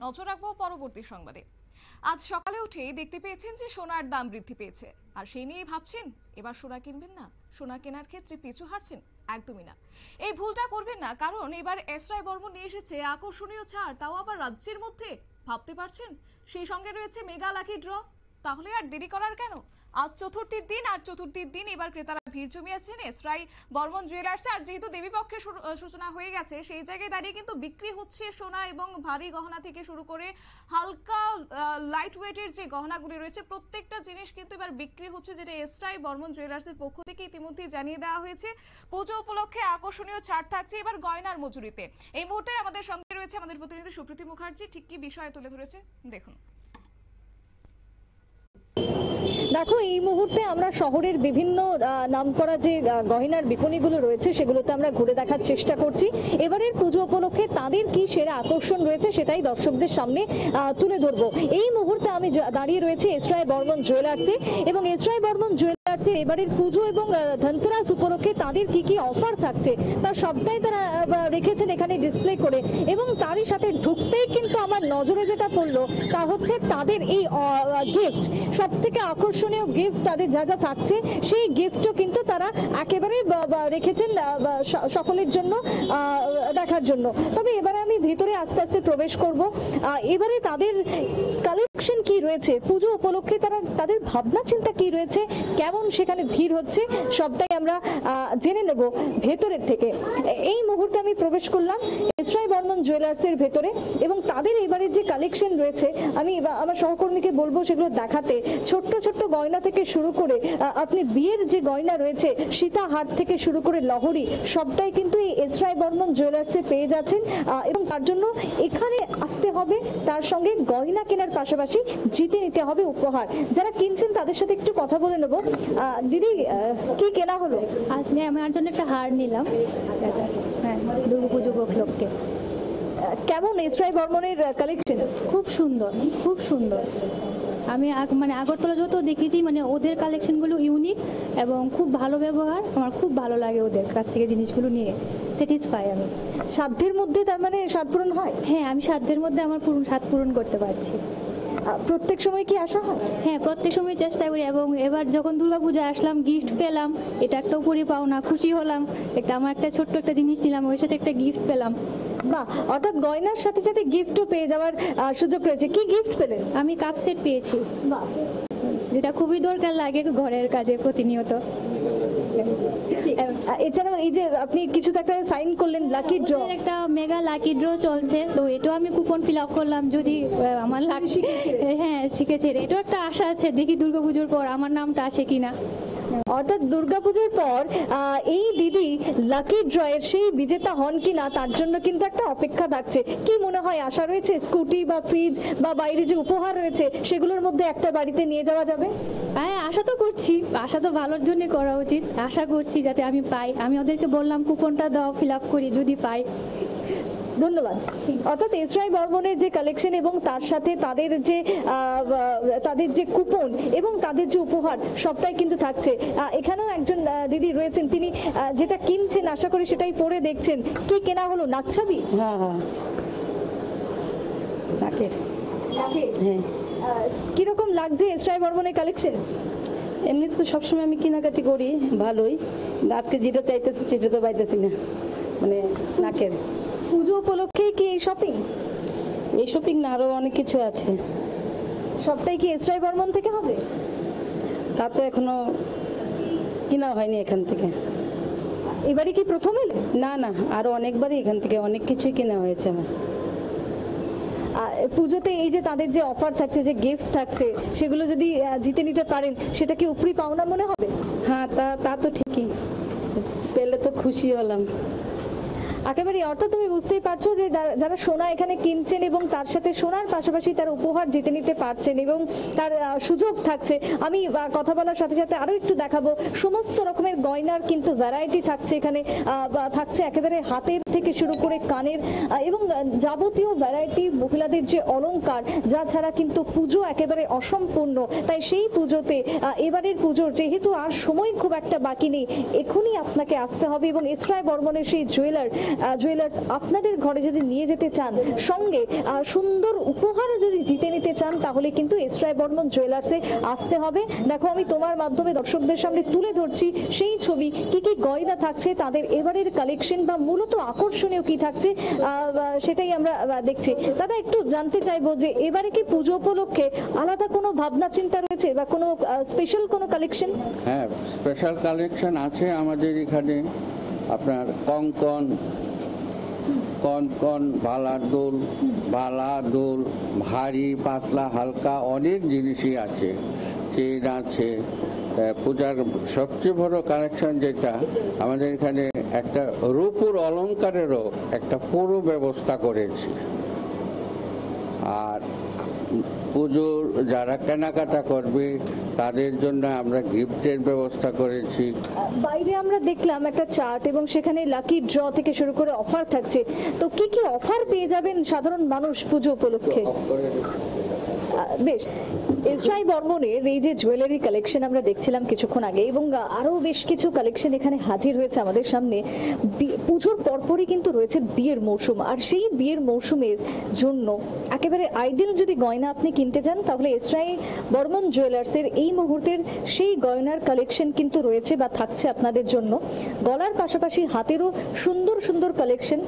নজর রাখবো পরবর্তী সংবাদে। আজ সকালে উঠেই দেখতে পেয়েছেন যে সোনার দাম বৃদ্ধি পেয়েছে, আর সেই নিয়েই ভাবছেন এবার সোনা কিনবেন না, সোনা কেনার ক্ষেত্রে পিছু হাঁটছেন। একদমই না, এই ভুলটা করবেন না, কারণ এবার এসরাই বর্মন নিয়ে এসেছে আকর্ষণীয় ছাড়, তাও আবার রাজ্যের মধ্যে। ভাবতে পারছেন, সেই সঙ্গে রয়েছে মেগা লাকি ড্র। তাহলে আর দেরি করার কেন? আজ চতুর্থীর দিন, আর চতুর্থীর দিন এবার ক্রেতারা ভিড় জমিয়েছেন এসরাই বর্মন জুয়েলার্সে। আর যেহেতু দেবী পক্ষের সূচনা হয়ে গেছে, সেই জায়গায় দাঁড়িয়ে কিন্তু বিক্রি হচ্ছে সোনা এবং ভারী গহনা থেকে শুরু করে হালকা লাইট ওয়েটের যে গহনাগুলি রয়েছে, প্রত্যেকটা জিনিস কিন্তু এবার বিক্রি হচ্ছে, যেটা এসরাই বর্মন জুয়েলার্সের পক্ষ থেকে ইতিমধ্যে জানিয়ে দেওয়া হয়েছে। পুজো উপলক্ষে আকর্ষণীয় ছাড় থাকছে এবার গয়নার মজুরিতে। এই মুহূর্তে আমাদের সঙ্গে রয়েছে আমাদের প্রতিনিধি সুপ্রীতি মুখার্জি। ঠিক কি বিষয় তুলে ধরেছে দেখুন। দেখো, এই মুহূর্তে আমরা শহরের বিভিন্ন নামকরা যে গয়নার বিপণীগুলো রয়েছে সেগুলোতে আমরা ঘুরে দেখার চেষ্টা করছি। এবারের পুজো উপলক্ষে তাদের কি সেরা আকর্ষণ রয়েছে সেটাই দর্শকদের সামনে তুলে ধরবো। এই মুহূর্তে আমি দাঁড়িয়ে রয়েছে এসরাই বর্মন জুয়েলার্সে, এবং এসরাই বর্মন জুয়েলার্সে এবারের পুজো এবং ধনতেরাস উপলক্ষে তাদের কি কি অফার থাকছে তার সবটাই তারা রেখেছেন এখানে ডিসপ্লে করে। এবং তারই সাথে ঢুকতেই কিন্তু আমার নজরে যেটা পড়লো তা হচ্ছে তাদের এই গিফট, সব থেকে আকর্ষণীয় গিফট তাদের যা যা থাকছে সেই গিফটও কিন্তু তারা একেবারে রেখেছেন সকলের জন্য দেখার জন্য। তবে এবারে আমি ভিতরে আস্তে আস্তে প্রবেশ করব। এবারে তাদের কালেকশন কি রয়েছে, পুজো উপলক্ষে তাদের ভাবনা চিন্তা কি রয়েছে, কেমন সেখানে ভিড় হচ্ছে, সবটাই আমরা জেনে নেব ভেতরের থেকে। এই মুহূর্তে আমি প্রবেশ করলাম এসরাই বর্মন জুয়েলার্সের ভেতরে, এবং তাদের এবারে যে কালেকশন রয়েছে আমি আমার সহকর্মীকে বলবো সেগুলো দেখাতে। ছোট্ট ছোট্ট গয়না থেকে শুরু করে আপনি বিয়ের যে গয়না রয়েছে, সীতাহার থেকে শুরু করে লহরি, সবটাই কিন্তু এই এসরাই বর্মন জুয়েলার্সে পেয়ে যাচ্ছেন। এবং তার জন্য এখানে আসতে হবে, তার সঙ্গে গয়না কেনার পাশাপাশি জিতে নিতে হবে উপহার। যারা কিনছেন তাদের সাথে একটু কথা বলে নেব। দিদি, কি কেনা হলো? আজ আমার জন্য একটা হার নিলাম, হ্যাঁ, দুর্গাপুজো উপলক্ষে। কেমন এসরাই বর্মনের কালেকশন? খুব সুন্দর, খুব সুন্দর। আমি আগরতলা যত দেখেছি, ওদের কালেকশনগুলো ইউনিক এবং খুব ভালো ব্যবহার। আমার খুব ভালো লাগে ওদের কাছ থেকে জিনিসগুলো নিয়ে, স্যাটিসফাই আমি। সাধ্যের মধ্যে তার স্বাদ পূরণ হয়? হ্যাঁ, আমি সাধ্যের মধ্যে আমার স্বাদ পূরণ করতে পারছি। প্রত্যেক সময় কি আসা হয়? হ্যাঁ, প্রত্যেক সময় চেষ্টা করি। এবং এবার যখন দুর্গাপূজা আসলাম, গিফট পেলাম, এটা একটা উপরি পাওনা, খুশি হলাম। আমার একটা ছোট্ট একটা জিনিস নিলাম, ওই সাথে একটা গিফট পেলাম। বাহ, অর্থাৎ গয়নার সাথে সাথে গিফটও পেয়ে যাওয়ার সুযোগ রয়েছে। কি গিফট পেলেন? আমি কাপ সেট পেয়েছি। বাহ, যেটা খুবই দরকার লাগে ঘরের কাজে প্রতিনিয়ত। এছাড়াও এই যে আপনি কিছু একটা সাইন করলেন, লাকি ড্র, একটা মেগা লাকি ড্র চলছে, তো এটাও আমি কুপন ফিল আপ করলাম। যদি আমার হ্যাঁ, শিখেছে, এটাও একটা আশা আছে, দেখি দুর্গাপুজোর পর আমার নামটা আসে কিনা। অর্থাৎ দুর্গাপুজোর পর এই দিদি লাকি ড্রয়ের সেই বিজেতা হন কিনা তার জন্য কিন্তু একটা অপেক্ষা থাকছে। কি মনে হয়, আশা রয়েছে স্কুটি বা ফ্রিজ বা বাইরে যে উপহার রয়েছে সেগুলোর মধ্যে একটা বাড়িতে নিয়ে যাওয়া যাবে? হ্যাঁ, আশা তো করছি, আশা তো ভালোর জন্য করা উচিত। আশা করছি যাতে আমি পাই। আমি ওদেরকে বললাম কুপনটা দাও, ফিল আপ করি, যদি পাই। ধন্যবাদ। অর্থাৎ এসরাই বর্মনের যে কালেকশন এবং তার সাথে তাদের যে কুপন এবং তাদের যে উপহার, সবটাই কিন্তু থাকছে। এখানেও একজন দিদি রয়েছেন, তিনি যেটা কিনছেন আশা করি সেটাই পরে দেখছেন। কি কেনা হলো? নাকছাবি? হ্যাঁ হ্যাঁ, নাকের। হ্যাঁ, কিরকম লাগছে এসরাই বর্মনের কালেকশন? এমনিতে তো সবসময় আমি কেনাকাটি করি ভালোই, আজকে যেটা চাইতেছি সেটা তো পাইতেছি না, নাকের। পুজো উপলক্ষে কি এই শপিং? এই শপিং না, আরো অনেক কিছু আছে। সবটাই কি এসরাই বর্মন থেকে হবে? তা তো এখনো কিনা হয়নি এখান থেকে। এবারে কি প্রথম এলে? না না, আরো অনেকবারই এখান থেকে অনেক কিছুই কেনা হয়েছে আমার। পুজোতে এই যে তাদের যে অফার থাকছে, যে গিফট থাকছে, সেগুলো যদি জিতে নিতে পারেন সেটা কি উপরি পাওনা মনে হবে? হ্যাঁ, তা তো ঠিকই, পেলে তো খুশি হলাম একেবারে। অর্থাৎ তুমি বুঝতেই পারছো যে যারা সোনা এখানে কিনছেন এবং তার সাথে সোনার পাশাপাশি তার উপহার জিতে নিতে পারছেন এবং তার সুযোগ থাকছে। আমি কথা বলার সাথে সাথে আরো একটু দেখাবো, সমস্ত রকমের গয়নার কিন্তু ভ্যারাইটি থাকছে এখানে। থাকছে একেবারে হাতের থেকে শুরু করে কানের এবং যাবতীয় ভ্যারাইটি, মহিলাদের যে অলংকার, যা ছাড়া কিন্তু পুজো একেবারে অসম্পূর্ণ। তাই সেই পুজোতে এবারের পুজোর যেহেতু আর সময় খুব একটা বাকি নেই, এখনই আপনাকে আসতে হবে এবং এসরাই বর্মনের সেই জুয়েলার জুয়েলার্স আপনাদের ঘরে যদি নিয়ে যেতে চান, সঙ্গে সুন্দর উপহারও যদি জিতে নিতে চান, তাহলে কিন্তু এস রায় বর্মন জুয়েলার্সে আসতে হবে। দেখো, আমি তোমার মাধ্যমে দর্শকদের সামনে তুলে ধরছি সেই ছবি, কি কি গয়না থাকছে, তাদের এবারের কালেকশন বা মূলত আকর্ষণীয় কি থাকছে, সেটাই আমরা দেখছি। দাদা, একটু জানতে চাইবো যে এবারে কি পুজো উপলক্ষে আলাদা কোনো ভাবনা চিন্তা রয়েছে বা কোনো স্পেশাল কোনো কালেকশন? হ্যাঁ, স্পেশাল কালেকশন আছে আমাদের এখানে। আপনার কঙ্কন, বালা দুল, ভারী পাতলা হালকা অনেক জিনিসই আছে, চেন আছে। পূজার সবচেয়ে বড় কালেকশন যেটা আমাদের এখানে, একটা রূপুর অলংকারেরও একটা পুরো ব্যবস্থা করেছি। আর পুজোর যারা কেনাকাটা করবে তাদের জন্য আমরা গিফটের ব্যবস্থা করেছি। বাইরে আমরা দেখলাম একটা চার্ট এবং সেখানে লাকি ড্র থেকে শুরু করে অফার থাকছে, তো কি কি অফার পেয়ে যাবেন সাধারণ মানুষ পুজো উপলক্ষে? বেশ, এস রায় বর্মনের এই যে জুয়েলারি কালেকশন আমরা দেখছিলাম কিছুক্ষণ আগে, এবং আরো বেশ কিছু কালেকশন এখানে হাজির হয়েছে আমাদের সামনে। পুজোর পরপরই কিন্তু রয়েছে বিয়ের মৌসুম, আর সেই বিয়ের মৌসুমের জন্য একেবারে আইডিয়াল যদি গয়না আপনি কিনতে চান, তাহলে এস রায় বর্মন জুয়েলার্সের এই মুহূর্তের সেই গয়নার কালেকশন কিন্তু রয়েছে বা থাকছে আপনাদের জন্য। গলার পাশাপাশি হাতেরও সুন্দর সুন্দর কালেকশন,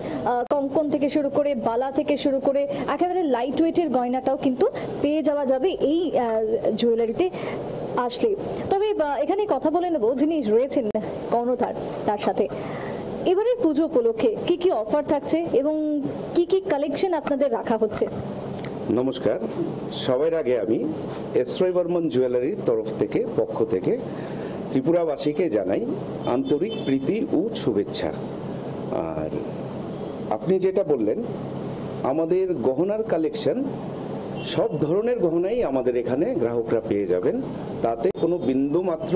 কঙ্কন থেকে শুরু করে বালা থেকে শুরু করে একেবারে লাইট ওয়েটের গয়নাটাও কিন্তু পেয়ে যাওয়া যাবে এই জুয়েলারিতে আসলে। তবে এখানে কথা বলে নেব যিনি রয়েছেন কর্ণধার, তার সাথে এবারের পুজো উপলক্ষে কি কি অফার থাকছে এবং কি কি কালেকশন আপনাদের রাখা হচ্ছে। নমস্কার, সবার আগে আমি এস রায় বর্মন জুয়েলারির পক্ষ থেকে ত্রিপুরাবাসীকে জানাই আন্তরিক প্রীতি ও শুভেচ্ছা। আর আপনি যেটা বললেন, আমাদের গহনার কালেকশন, সব ধরনের গহনাই আমাদের এখানে গ্রাহকরা পেয়ে যাবেন, তাতে কোনো বিন্দু মাত্র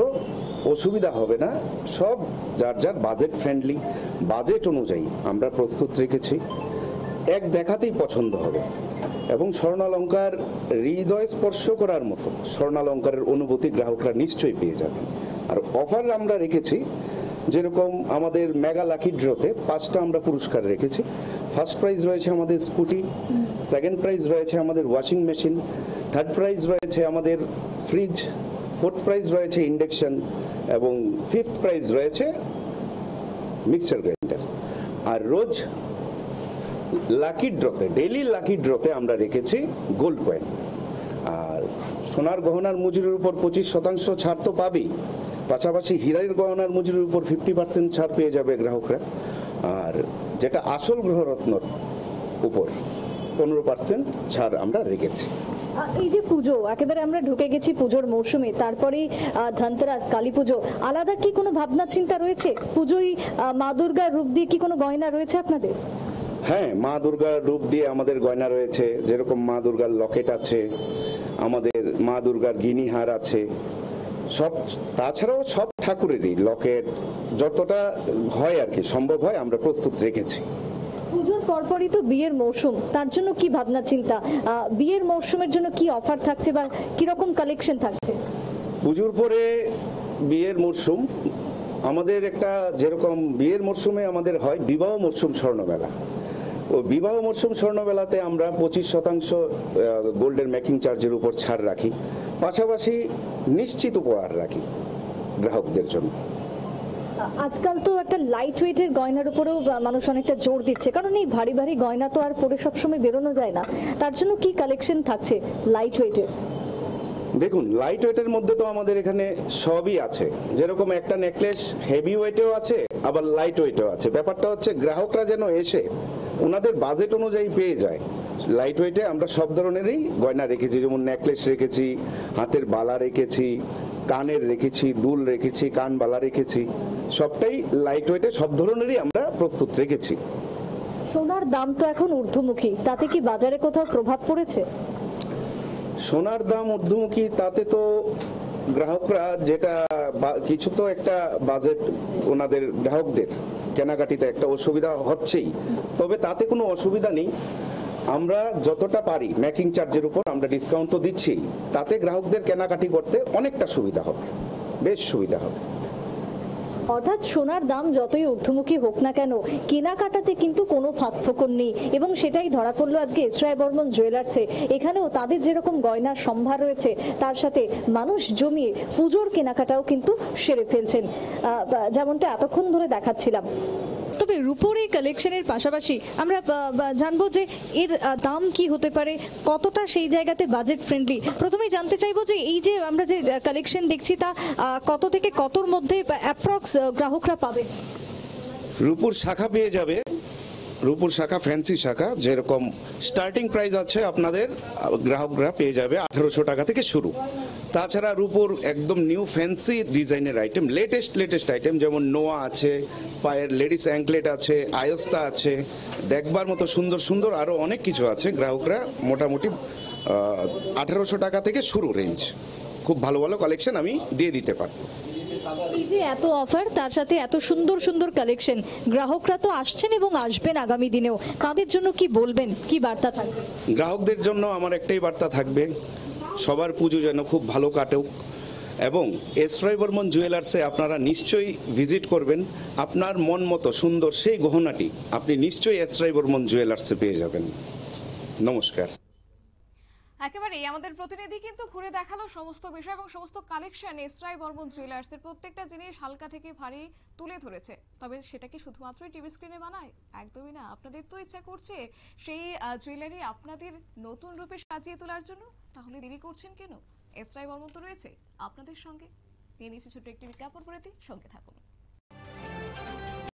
অসুবিধা হবে না। সব যার যার বাজেট ফ্রেন্ডলি, বাজেট অনুযায়ী আমরা প্রস্তুত রেখেছি, এক দেখাতেই পছন্দ হবে। এবং স্বর্ণালঙ্কার হৃদয় স্পর্শ করার মতো স্বর্ণালঙ্কারের অনুভূতি গ্রাহকরা নিশ্চয়ই পেয়ে যাবেন। আর অফার আমরা রেখেছি, যেরকম আমাদের মেগা লাকি ড্রতে 5টা আমরা পুরস্কার রেখেছি। ফার্স্ট প্রাইজ রয়েছে আমাদের স্কুটি, সেকেন্ড প্রাইজ রয়েছে আমাদের ওয়াশিং মেশিন, থার্ড প্রাইজ রয়েছে আমাদের ফ্রিজ, ফোর্থ প্রাইজ রয়েছে ইন্ডাকশন, এবং ফিফথ প্রাইজ রয়েছে মিক্সার গ্রাইন্ডার। আর রোজ লাকি ড্রতে, ডেইলি লাকি ড্রতে আমরা রেখেছি গোল্ড কয়েন। আর সোনার গহনার মজুরির উপর 25% ছাড় তো পাবেই, পাশাপাশি হীরার গহনার মজুরির উপর 50% ছাড় পেয়ে যাবে গ্রাহকরা। আর যেটা আসল গ্রহরত্নর উপর 15% ছাড় আমরা রেখেছি। এই যে পুজো, একেবারে আমরা ঢুকে গেছি পুজোর মৌসুমে, তারপরেই ধনতেরাস, কালী পুজো, আলাদা কি কোনো ভাবনা চিন্তা রয়েছে? পুজোই মা দুর্গার রূপ দিয়ে কি কোনো গয়না রয়েছে আপনাদের? হ্যাঁ, মা দুর্গার রূপ দিয়ে আমাদের গয়না রয়েছে, যেরকম মা দুর্গার লকেট আছে, আমাদের মা দুর্গার গিনিহার আছে, সব। তাছাড়াও সব ঠাকুরেরই লকেট যতটা হয় আর কি সম্ভব হয় আমরা প্রস্তুত রেখেছি। পুজোর পরপরই তো বিয়ের মৌসুম, তার জন্য কি ভাবনা চিন্তা? বিয়ের মৌসুমের জন্য কি অফার থাকছে বা কিরকম কালেকশন থাকছে? পুজোর পরে বিয়ের মরশুম আমাদের একটা, যেরকম বিয়ের মরশুমে আমাদের হয় বিবাহ মরশুম স্বর্ণমেলা, ও বিবাহ মরশুম স্বর্ণমেলাতে আমরা 25% গোল্ডের মেকিং চার্জের উপর ছাড় রাখি, পাশাপাশি নিশ্চিত উপহার রাখি গ্রাহকদের জন্য। আজকাল তো একটা লাইট ওয়েটের গয়নার উপরেও মানুষ অনেকটা জোর দিচ্ছে, কারণ এই ভারী ভারী গয়না তো আর পরে সবসময় বেরোনো যায় না, তার জন্য কি কালেকশন থাকছে লাইট ওয়েটের? দেখুন, লাইট ওয়েটের মধ্যে তো আমাদের এখানে সবই আছে, যেরকম একটা নেকলেস হেভি ওয়েটেও আছে, আবার লাইট ওয়েটেও আছে। ব্যাপারটা হচ্ছে গ্রাহকরা যেন এসে ওনাদের বাজেট অনুযায়ী পেয়ে যায়। লাইট ওয়েটে আমরা সব ধরনেরই গয়না রেখেছি, যেমন নেকলেস রেখেছি, হাতের বালা রেখেছি, কানের রেখেছি, দুল রেখেছি, কান বালা রেখেছি, সবটাই লাইট ওয়েটে সব ধরনেরই আমরা প্রস্তুত রেখেছি। সোনার দাম তো এখন ঊর্ধ্বমুখী, তাতে কি বাজারে কোথাও প্রভাব পড়েছে? সোনার দাম ঊর্ধ্বমুখী, তাতে তো গ্রাহকরা যেটা কিছু তো একটা বাজেট, ওনাদের গ্রাহকদের কেনাকাটিতে একটা অসুবিধা হচ্ছেই, তবে তাতে কোনো অসুবিধা নেই। আমরা যতটা পারি মেকিং চার্জের উপর আমরা ডিসকাউন্ট তো দিচ্ছি, তাতে গ্রাহকদের কেনাকাটি করতে অনেকটা সুবিধা হবে, বেশ সুবিধা হবে। অর্থাৎ সোনার দাম যতই ঊর্ধ্বমুখী হোক না কেন কেনাকাটাতে কিন্তু কোনো ফাঁকফোকর নেই এবং সেটাই ধরা পড়লো আজকে এস রায় বর্মন জুয়েলার্সে। এখানেও তাদের যেরকম গয়নার সম্ভার রয়েছে তার সাথে মানুষ জমিয়ে পুজোর কেনাকাটাও কিন্তু সেরে ফেলছেন, যেমনটা এতক্ষণ ধরে দেখাচ্ছিলাম। তবে রূপোর এই কালেকশনের পাশাপাশি আমরা জানবো যে এর দাম কি হতে পারে, কতটা সেই জায়গাতে বাজেট ফ্রেন্ডলি। প্রথমেই জানতে চাইবো যে এই যে আমরা যে কালেকশন দেখছি তা কত থেকে কতর মধ্যে অ্যাপ্রক্স গ্রাহকরা পাবে? রূপুর শাখা পেয়ে যাবে, রূপুর শাখা ফ্যান্সি শাখা যেরকম স্টার্টিং প্রাইস আছে আপনাদের গ্রাহকরা পেয়ে যাবে 1800 টাকা থেকে শুরু। তাছাড়া রূপুর একদম নিউ ফ্যান্সি ডিজাইনের আইটেম, লেটেস্ট আইটেম যেমন নোয়া আছে, পায়ের লেডিস অ্যাঙ্কলেট আছে, আয়স্তা আছে, দেখবার মতো সুন্দর সুন্দর আরো অনেক কিছু আছে। গ্রাহকরা মোটামুটি 1800 টাকা থেকে শুরু রেঞ্জ। খুব ভালো ভালো কালেকশন আমি দিয়ে দিতে পারবো। এই যে এত অফার তার সাথে এত সুন্দর সুন্দর কালেকশন, গ্রাহকরা তো আসছেন এবং আসবেন আগামী দিনেও, তাদের জন্য কি বলবেন, কি বার্তা থাকবে? গ্রাহকদের জন্য আমার একটাই বার্তা থাকবে, সবার পুজো যেন খুব ভালো কাটুক এবং এস রায় বর্মন জুয়েলার্সে আপনারা নিশ্চয়ই ভিজিট করবেন। আপনার মন মতো সুন্দর সেই গহনাটি আপনি নিশ্চয়ই এস রায় বর্মন জুয়েলার্সে পেয়ে যাবেন। নমস্কার। একেবারেই আমাদের প্রতিনিধি কিন্তু ঘুরে দেখালো সমস্ত বিষয় এবং সমস্ত কালেকশন এস রায় বর্মন জুয়েলার্সের প্রত্যেকটা জিনিস হালকা থেকে ভারী তুলে ধরেছে। তবে সেটা কি শুধুমাত্রই টিভি স্ক্রিনে বানায়? একদমই না। আপনাদের তো ইচ্ছা করছে সেই জুয়েলারি আপনাদের নতুন রূপে সাজিয়ে তোলার জন্য, তাহলে দেরি করছেন কেন? এস রায় বর্মন তো রয়েছে আপনাদের সঙ্গে। নিয়ে নিচ্ছি ছোট্ট একটি বিজ্ঞাপন, সঙ্গে থাকুন।